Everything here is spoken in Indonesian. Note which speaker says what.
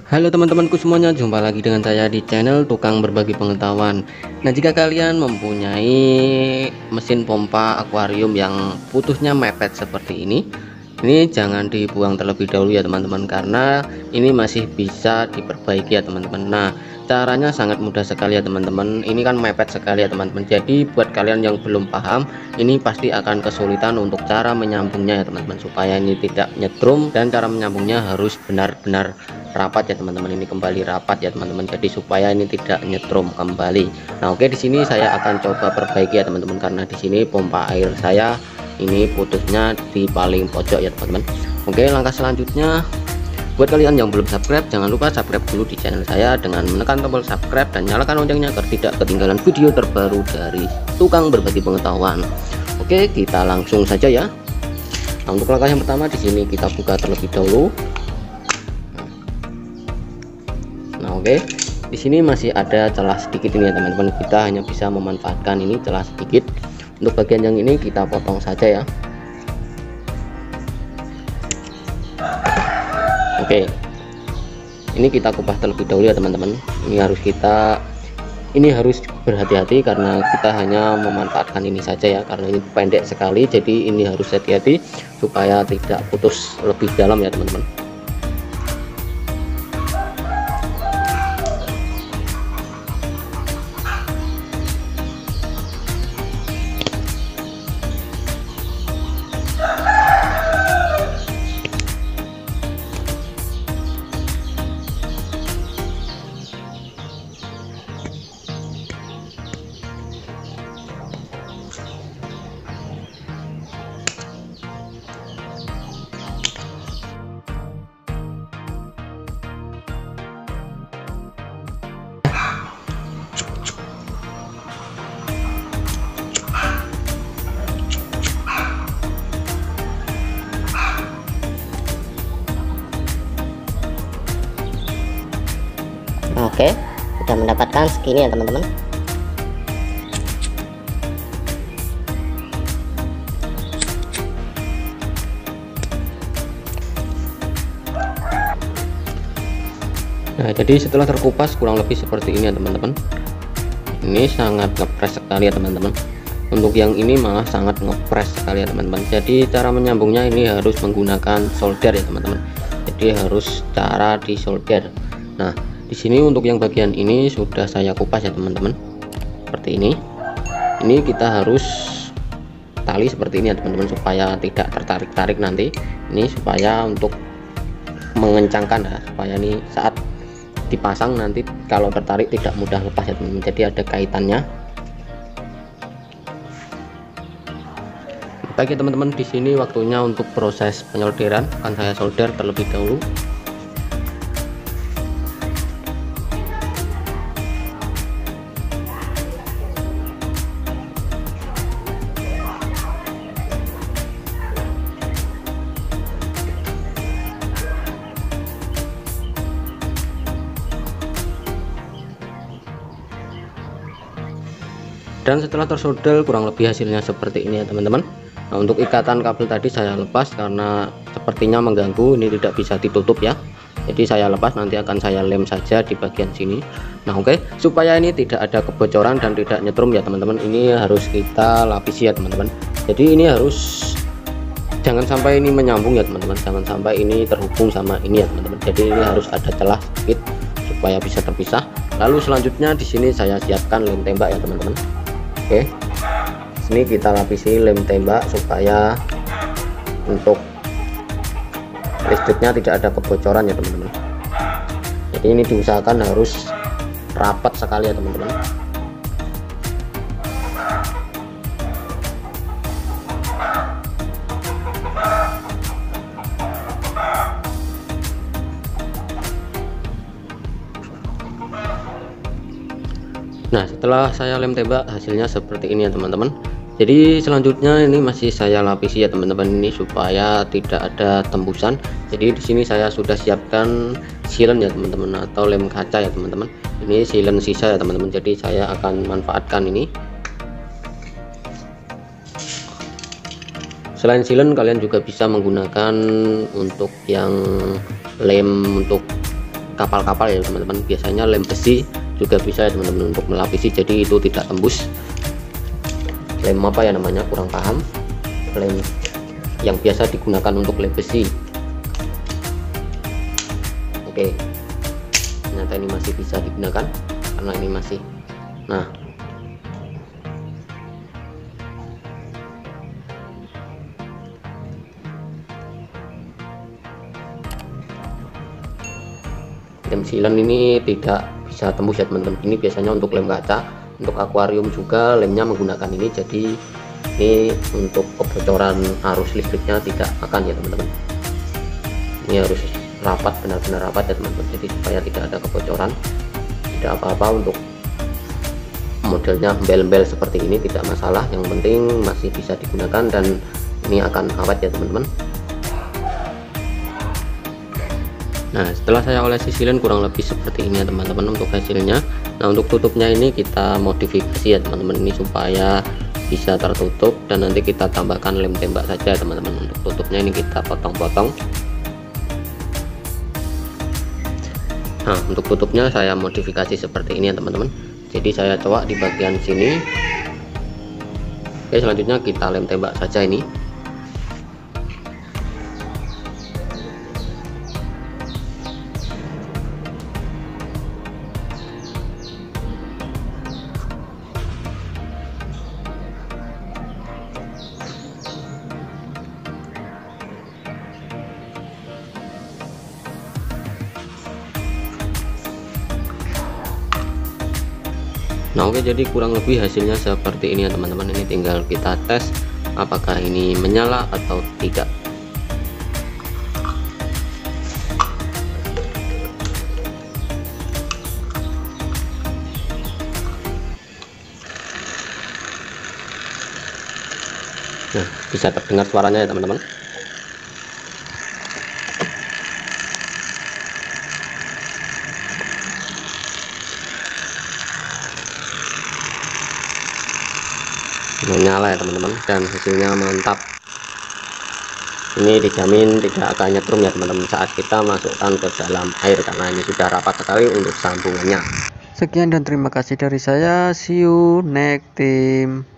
Speaker 1: Halo teman-temanku semuanya, jumpa lagi dengan saya di channel Tukang Berbagi Pengetahuan. Nah, jika kalian mempunyai mesin pompa akuarium yang putusnya mepet seperti ini jangan dibuang terlebih dahulu ya teman-teman, karena ini masih bisa diperbaiki ya teman-teman. Nah, caranya sangat mudah sekali ya teman-teman. Ini kan mepet sekali ya teman-teman. Jadi buat kalian yang belum paham, ini pasti akan kesulitan untuk cara menyambungnya ya teman-teman, supaya ini tidak nyetrum, dan cara menyambungnya harus benar-benar rapat ya teman-teman. Ini kembali rapat ya teman-teman, jadi supaya ini tidak nyetrum kembali. Nah, oke, di sini saya akan coba perbaiki ya teman-teman, karena di sini pompa air saya ini putusnya di paling pojok ya teman-teman. Oke, langkah selanjutnya, buat kalian yang belum subscribe, jangan lupa subscribe dulu di channel saya dengan menekan tombol subscribe dan nyalakan loncengnya agar tidak ketinggalan video terbaru dari Tukang Berbagi Pengetahuan. Oke, kita langsung saja ya. Nah, untuk langkah yang pertama, di sini kita buka terlebih dahulu. Nah, oke, di sini masih ada celah sedikit ini ya teman-teman. Kita hanya bisa memanfaatkan ini celah sedikit. Untuk bagian yang ini kita potong saja ya. Oke, ini kita kupas terlebih dahulu ya teman-teman. Ini harus berhati-hati karena kita hanya memanfaatkan ini saja ya, karena ini pendek sekali, jadi ini harus hati-hati supaya tidak putus lebih dalam ya teman-teman.
Speaker 2: Oke, sudah mendapatkan segini ya teman-teman.
Speaker 1: Nah, jadi setelah terkupas kurang lebih seperti ini ya teman-teman. Ini sangat ngepres sekali ya teman-teman. Untuk yang ini malah sangat ngepres sekali ya teman-teman. Jadi cara menyambungnya ini harus menggunakan solder ya teman-teman. Jadi harus cara di solder. Nah, di sini untuk yang bagian ini sudah saya kupas ya teman-teman, seperti ini. Ini kita harus tali seperti ini ya teman-teman, supaya tidak tertarik-tarik nanti. Ini supaya untuk mengencangkan ya, supaya ini saat dipasang nanti kalau tertarik tidak mudah lepas ya teman-teman. Jadi ada kaitannya. Baik ya teman-teman, di sini waktunya untuk proses penyolderan. Akan saya solder terlebih dahulu. Dan setelah tersolder kurang lebih hasilnya seperti ini ya teman-teman. Nah, untuk ikatan kabel tadi saya lepas karena sepertinya mengganggu, ini tidak bisa ditutup ya. Jadi saya lepas, nanti akan saya lem saja di bagian sini. Nah, oke, supaya ini tidak ada kebocoran dan tidak nyetrum ya teman-teman, ini harus kita lapisi ya teman-teman. Jadi ini harus, jangan sampai ini menyambung ya teman-teman, jangan sampai ini terhubung sama ini ya teman-teman. Jadi ini harus ada celah sedikit supaya bisa terpisah. Lalu selanjutnya di sini saya siapkan lem tembak ya teman-teman. Oke, sini kita lapisi lem tembak supaya untuk listriknya tidak ada kebocoran ya teman-teman. Jadi ini diusahakan harus rapat sekali ya teman-teman. Nah, setelah saya lem tembak hasilnya seperti ini ya teman-teman. Jadi selanjutnya ini masih saya lapisi ya teman-teman, ini supaya tidak ada tembusan. Jadi di sini saya sudah siapkan silen ya teman-teman, atau lem kaca ya teman-teman. Ini silen sisa ya teman-teman, jadi saya akan manfaatkan ini. Selain silen, kalian juga bisa menggunakan untuk yang lem untuk kapal-kapal ya teman-teman. Biasanya lem besi juga bisa ya teman-teman untuk melapisi, jadi itu tidak tembus. Lem apa ya namanya, kurang paham. Lem yang biasa digunakan untuk lem besi. Oke, ternyata ini masih bisa digunakan karena ini masih. Nah, lem silen ini tidak bisa tembus ya teman-teman. Ini biasanya untuk lem kaca, untuk akuarium juga lemnya menggunakan ini, jadi ini untuk kebocoran arus listriknya tidak akan ya teman-teman. Ini harus rapat, benar-benar rapat ya teman-teman, jadi supaya tidak ada kebocoran. Tidak apa-apa untuk modelnya embel-embel seperti ini, tidak masalah, yang penting masih bisa digunakan dan ini akan awet ya teman-teman. Nah, setelah saya olesi silen kurang lebih seperti ini ya teman-teman untuk hasilnya. Nah, untuk tutupnya ini kita modifikasi ya teman-teman, ini supaya bisa tertutup, dan nanti kita tambahkan lem tembak saja ya teman-teman. Untuk tutupnya ini kita potong-potong. Nah, untuk tutupnya saya modifikasi seperti ini ya teman-teman. Jadi saya cowok di bagian sini. Oke, selanjutnya kita lem tembak saja ini. Nah, oke, jadi kurang lebih hasilnya seperti ini ya teman-teman. Ini tinggal kita tes apakah ini menyala atau tidak. Nah, bisa terdengar suaranya ya teman-teman. Menyala ya teman-teman, dan hasilnya mantap. Ini dijamin tidak akan nyetrum ya teman-teman saat kita masukkan ke dalam air, karena ini sudah rapat sekali untuk sambungannya. Sekian dan terima kasih dari saya. See you next time.